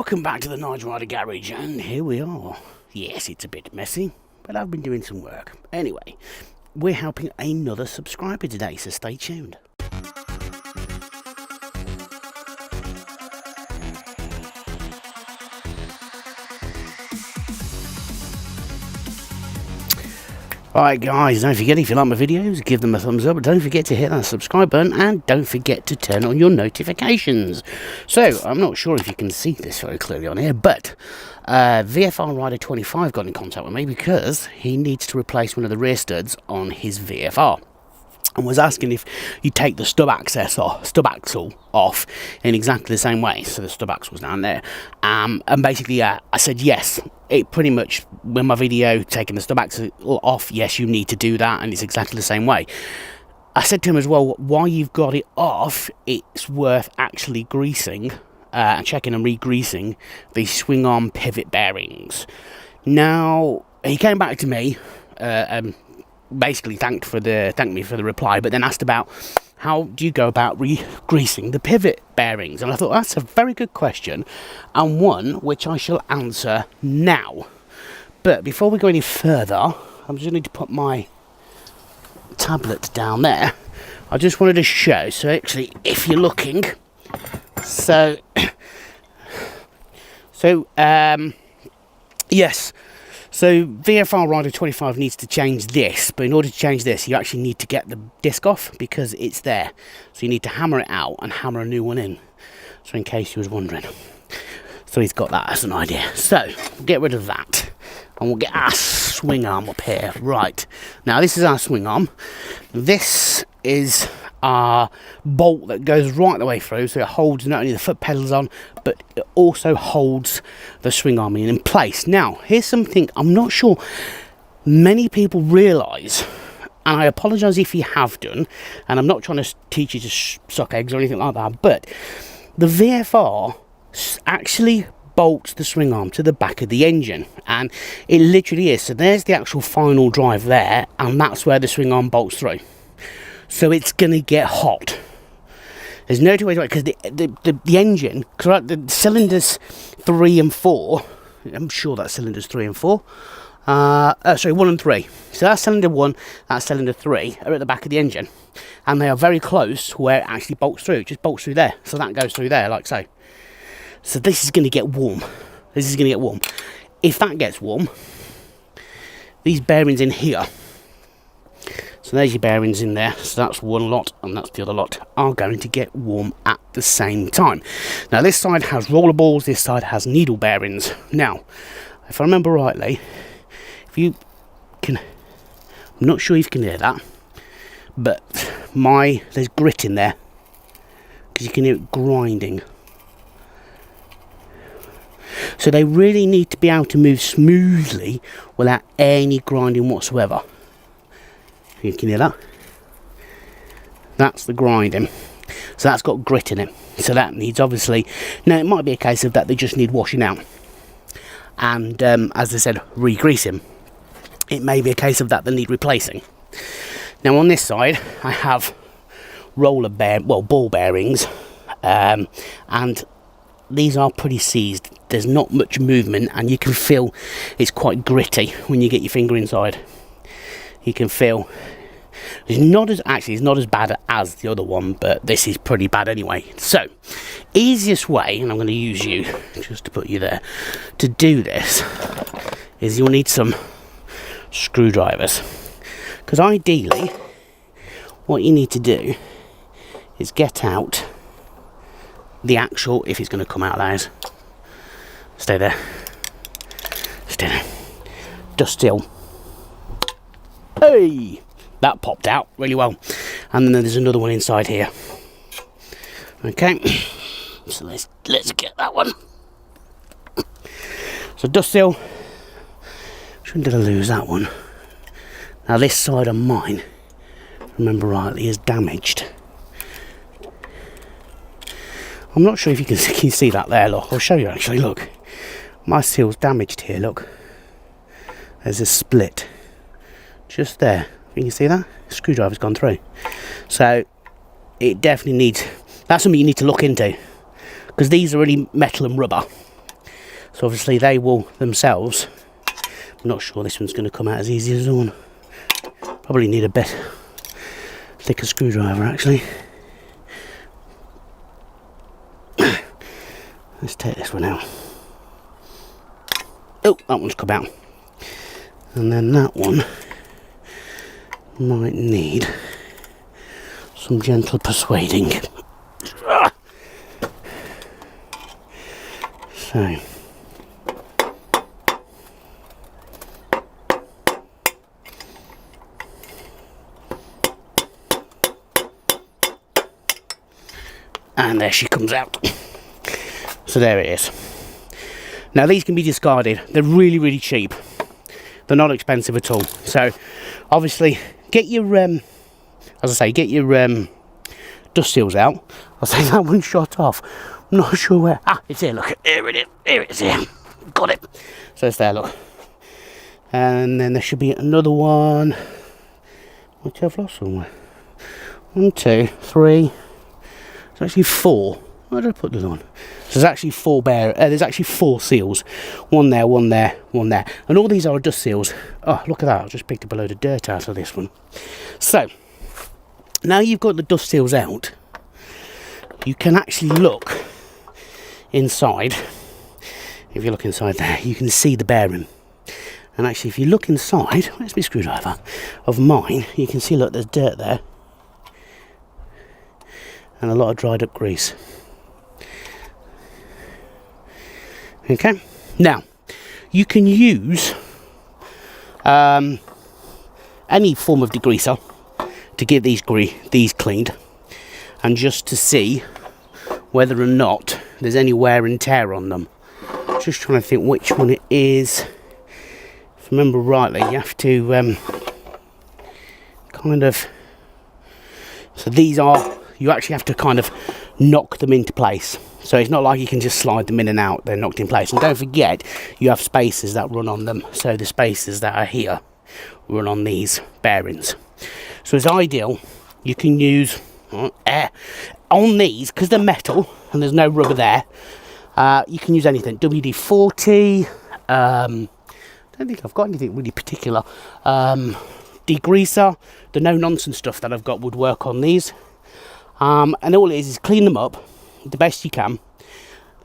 Welcome back to the Nige-Rider garage, and here we are. Yes, it's a bit messy, but I've been doing some work. Anyway, we're helping another subscriber today, so stay tuned. Alright guys, don't forget, if you like my videos, give them a thumbs up, but don't forget to hit that subscribe button, and don't forget to turn on your notifications. So, I'm not sure if you can see this very clearly on here, but VFRrider25 got in contact with me because he needs to replace one of the rear studs on his VFR. And was asking if you take the stub axle off in exactly the same way. So the stub axle was down there, and basically I said yes. It pretty much, with my video taking the stub axle off, yes, you need to do that, and it's exactly the same way. I said to him as well, while you've got it off, it's worth actually greasing and checking and re-greasing the swing arm pivot bearings. Now he came back to me. Basically thanked me for the reply, but then asked about how do you go about re-greasing the pivot bearings, and I thought that's a very good question, and one which I shall answer now. But before we go any further, I'm just going to put my tablet down there. I just wanted to show, so actually if you're looking, yes. So VFRrider25 needs to change this, but in order to change this, you actually need to get the disc off because it's there. So you need to hammer it out and hammer a new one in. So in case you was wondering. So he's got that as an idea. So we'll get rid of that, and we'll get our swing arm up here. Right, now this is our swing arm. This is our bolt that goes right the way through, so it holds not only the foot pedals on, but it also holds the swing arm in place. Now here's something I'm not sure many people realise, and I apologise if you have done, and I'm not trying to teach you to suck eggs or anything like that, but the VFR actually bolts the swing arm to the back of the engine, and it literally is. So there's the actual final drive there, and that's where the swing arm bolts through. So it's going to get hot. There's no two ways about it, because the engine, correct, the cylinders 3 and 4, I'm sure that's cylinders 3 and 4, sorry, 1 and 3. So that's cylinder 1, that's cylinder 3 are at the back of the engine, and they are very close to where it actually bolts through. It just bolts through there, so that goes through there, like so. So this is going to get warm. This is going to get warm. If that gets warm, these bearings in here, so there's your bearings in there, so that's one lot and that's the other lot, are going to get warm at the same time. Now this side has roller balls, this side has needle bearings. Now, if I remember rightly, if you can, I'm not sure if you can hear that, but there's grit in there, because you can hear it grinding. So they really need to be able to move smoothly without any grinding whatsoever. You can hear that? That's the grinding. So that's got grit in it. So that needs, obviously, now it might be a case of that they just need washing out. And as I said, re-greasing. It may be a case of that they need replacing. Now on this side, I have ball bearings. And these are pretty seized. There's not much movement, and you can feel it's quite gritty when you get your finger inside. You can feel it's not as bad as the other one, but this is pretty bad anyway. So easiest way, and I'm going to use you just to put you there, to do this is you'll need some screwdrivers, because ideally what you need to do is get out the actual, if it's going to come out of those, stay there, just still. Hey, that popped out really well. And then there's another one inside here. Okay, so let's get that one. So dust seal. Shouldn't did I lose that one? Now this side of mine, remember rightly, is damaged. I'm not sure if you can see that there. Look, I'll show you actually. Look, my seal's damaged here. Look, there's a split just there. You can see that screwdriver's gone through. So it definitely needs, that's something you need to look into, because these are really metal and rubber, So obviously they will themselves, I'm not sure this one's going to come out as easy as the one. Probably need a bit thicker screwdriver actually. Let's take this one out. Oh, that one's come out. And then that one might need some gentle persuading. So, and there she comes out. So there it is. Now these can be discarded. They're really, really cheap. They're not expensive at all. So obviously get your as I say, get your dust seals out. I'll say that one shot off. I'm not sure where. Ah, it's here, look. Here it is. Here it is here. Got it. So it's there, look. And then there should be another one. Which I've lost somewhere. 1, 2, 3. It's actually 4. Where did I put the other one? So there's actually 4 there's actually 4 seals. One there, one there, one there. And all these are dust seals. Oh, look at that. I've just picked up a load of dirt out of this one. So, now you've got the dust seals out, you can actually look inside. If you look inside there, you can see the bearing. And actually, if you look inside, where's my screwdriver, of mine, you can see, look, there's dirt there. And a lot of dried up grease. Okay, now you can use any form of degreaser to get these cleaned, and just to see whether or not there's any wear and tear on them. Just trying to think which one it is. If I remember rightly, you have to kind of. So these are. You actually have to kind of knock them into place. So it's not like you can just slide them in and out, they're knocked in place. And don't forget, you have spacers that run on them. So the spacers that are here run on these bearings. So it's ideal, you can use air on these, because they're metal and there's no rubber there. You can use anything, WD-40, I don't think I've got anything really particular. Degreaser, the no-nonsense stuff that I've got would work on these. And all it is clean them up the best you can,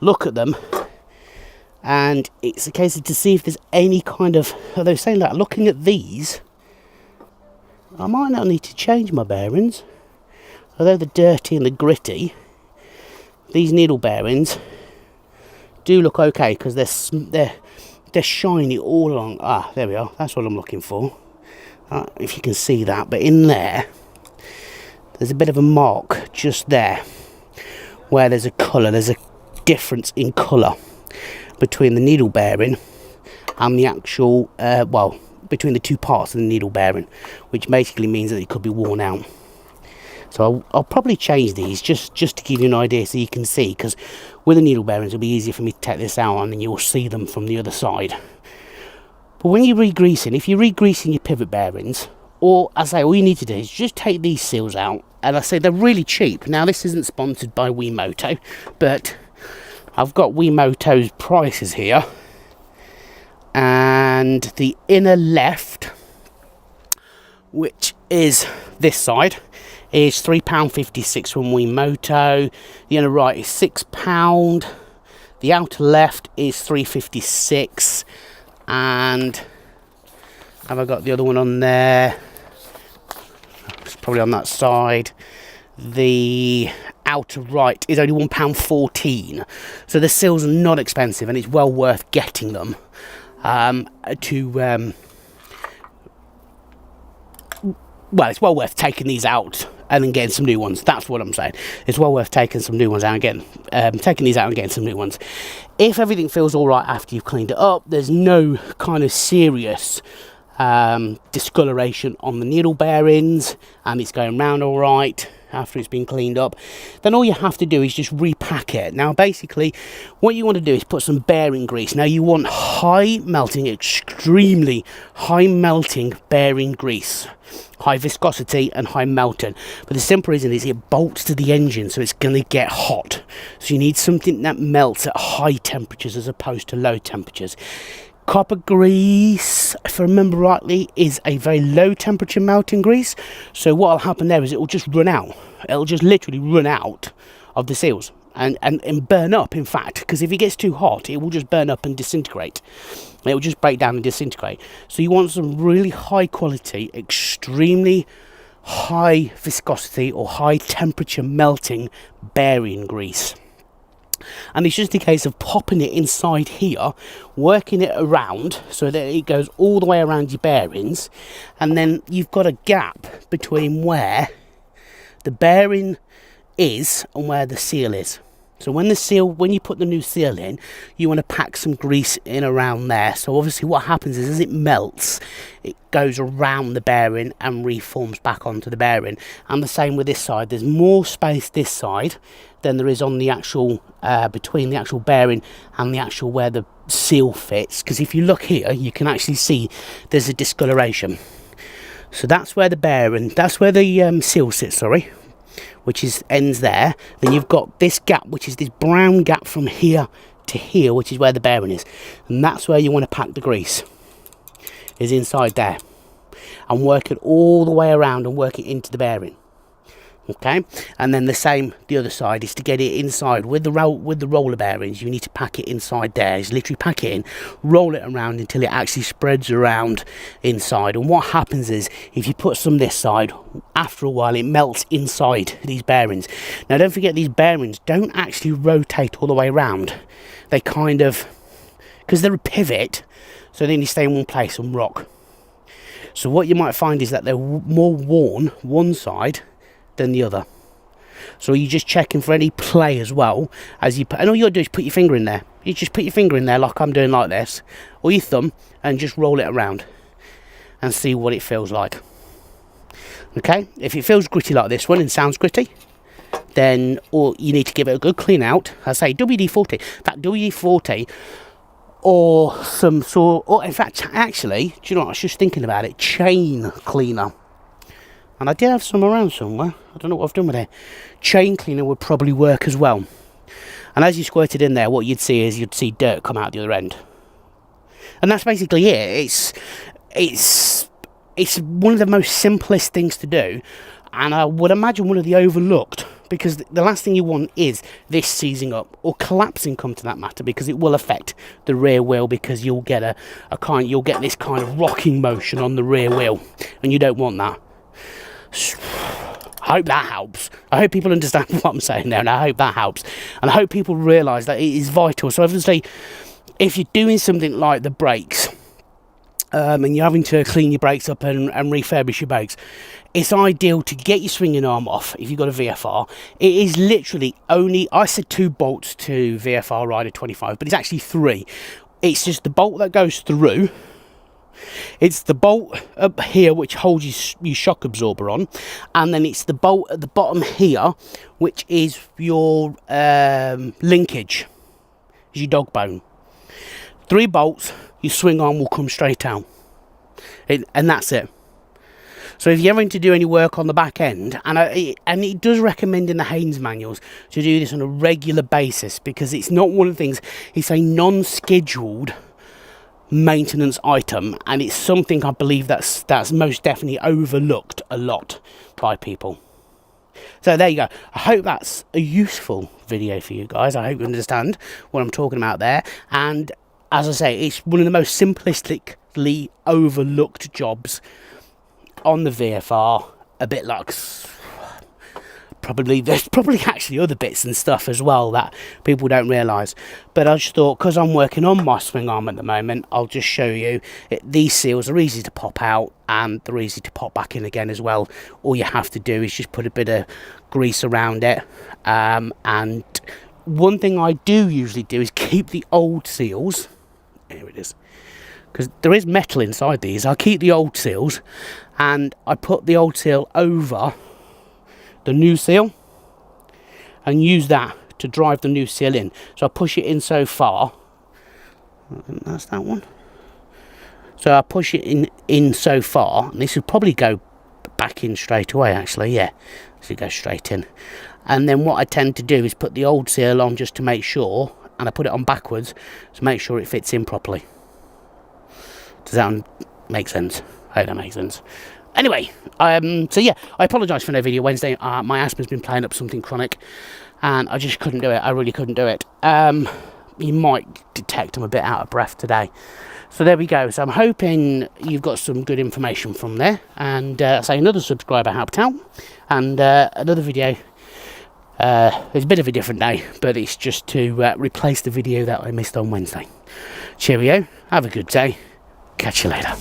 look at them, and it's a case of to see if there's any kind of, although saying that, looking at these, I might not need to change my bearings, although they're dirty and they're gritty. These needle bearings do look okay because they're shiny all along. Ah, there we are, that's what I'm looking for. If you can see that, but in there's a bit of a mark just there where there's a colour, there's a difference in colour between the needle bearing and the actual, between the two parts of the needle bearing, which basically means that it could be worn out. So I'll probably change these just to give you an idea so you can see, because with the needle bearings it'll be easier for me to take this out and then you'll see them from the other side. But when you're re-greasing, if you're re-greasing your pivot bearings, or I say all you need to do is just take these seals out, and I say they're really cheap. Now this isn't sponsored by Wiimoto, but I've got Wiimoto's prices here, and the inner left, which is this side, is £3.56 from Wiimoto. The inner right is £6. The outer left is £3.56, and have I got the other one on there? It's probably on that side. The outer right is only £1.14. So the seals are not expensive, and it's well worth getting them it's well worth taking these out and then getting some new ones. That's what I'm saying. It's well worth taking some new ones out and getting, taking these out and getting some new ones. If everything feels all right after you've cleaned it up, there's no kind of serious discoloration on the needle bearings, and it's going round all right, after it's been cleaned up, then all you have to do is just repack it. Now basically what you want to do is put some bearing grease. Now you want high melting, extremely high melting bearing grease, high viscosity and high melting. But the simple reason is it bolts to the engine, so it's going to get hot. So you need something that melts at high temperatures as opposed to low temperatures. Copper grease, if I remember rightly, is a very low temperature melting grease. So what will happen there is it will just run out. It'll just literally run out of the seals and burn up, in fact, because if it gets too hot, it will just burn up and disintegrate. It will just break down and disintegrate. So you want some really high quality, extremely high viscosity or high temperature melting bearing grease. And it's just a case of popping it inside here, working it around so that it goes all the way around your bearings, and then you've got a gap between where the bearing is and where the seal is. So when you put the new seal in, you want to pack some grease in around there. So obviously what happens is as it melts, it goes around the bearing and reforms back onto the bearing. And the same with this side. There's more space this side than there is on the actual between the actual bearing and the actual where the seal fits. Because if you look here, you can actually see there's a discoloration. So that's where the bearing, that's where the seal sits, sorry, which is ends there. Then you've got this gap, which is this brown gap from here to here, which is where the bearing is, and that's where you want to pack the grease, is inside there, and work it all the way around and work it into the bearing. Okay, and then the same the other side is to get it inside with the roller bearings. You need to pack it inside there. Is literally pack it in, roll it around until it actually spreads around inside. And what happens is if you put some this side, after a while it melts inside these bearings. Now don't forget, these bearings don't actually rotate all the way around. They kind of, because they're a pivot, so they need to stay in one place and rock. So what you might find is that they're more worn one side than the other. So you're just checking for any play as well as you put, and all you gotta do is put your finger in there. You just put your finger in there like I'm doing like this, or your thumb, and just roll it around and see what it feels like. Okay, if it feels gritty like this one and sounds gritty, then or you need to give it a good clean out. I say WD-40. That WD-40 or some sort, or in fact actually, do you know what, I was just thinking about it, chain cleaner. And I did have some around somewhere. I don't know what I've done with it. Chain cleaner would probably work as well. And as you squirt it in there, what you'd see is you'd see dirt come out the other end. And that's basically it. It's one of the most simplest things to do. And I would imagine one of the overlooked. Because the last thing you want is this seizing up or collapsing, come to that matter, because it will affect the rear wheel, because you'll get you'll get this kind of rocking motion on the rear wheel, and you don't want that. I hope that helps. I hope people understand what I'm saying there, and I hope that helps. And I hope people realise that it is vital. So obviously, if you're doing something like the brakes, and you're having to clean your brakes up and refurbish your brakes, it's ideal to get your swinging arm off if you've got a VFR. It is literally only, I said 2 bolts to VFRrider25, but it's actually 3. It's just the bolt that goes through. It's the bolt up here which holds your shock absorber on, and then it's the bolt at the bottom here which is your linkage, your dog bone. 3 bolts, your swing arm will come straight out, and that's it. So if you're having to do any work on the back end, and it does recommend in the Haynes manuals to do this on a regular basis, because it's not one of the things, it's a non-scheduled maintenance item, and it's something I believe that's most definitely overlooked a lot by people. So there you go. I hope that's a useful video for you guys. I hope you understand what I'm talking about there. And as I say, it's one of the most simplistically overlooked jobs on the VFR. A bit like there's probably actually other bits and stuff as well that people don't realise, but I just thought, because I'm working on my swing arm at the moment, I'll just show you these seals are easy to pop out and they're easy to pop back in again as well. All you have to do is just put a bit of grease around it, and one thing I do usually do is keep the old seals, here it is, because there is metal inside these. I keep the old seals and I put the old seal over the new seal and use that to drive the new seal in. So I push it in so far. That's that one. So I push it in so far, and this will probably go back in straight away actually, yeah. So it goes straight in. And then what I tend to do is put the old seal on just to make sure, and I put it on backwards to make sure it fits in properly. Does that make sense? I hope that makes sense. Anyway, so yeah, I apologise for no video Wednesday. My asthma's been playing up something chronic, and I just couldn't do it. I really couldn't do it. You might detect I'm a bit out of breath today. So there we go. So I'm hoping you've got some good information from there. And say another subscriber helped out. And another video. It's a bit of a different day, but it's just to replace the video that I missed on Wednesday. Cheerio. Have a good day. Catch you later.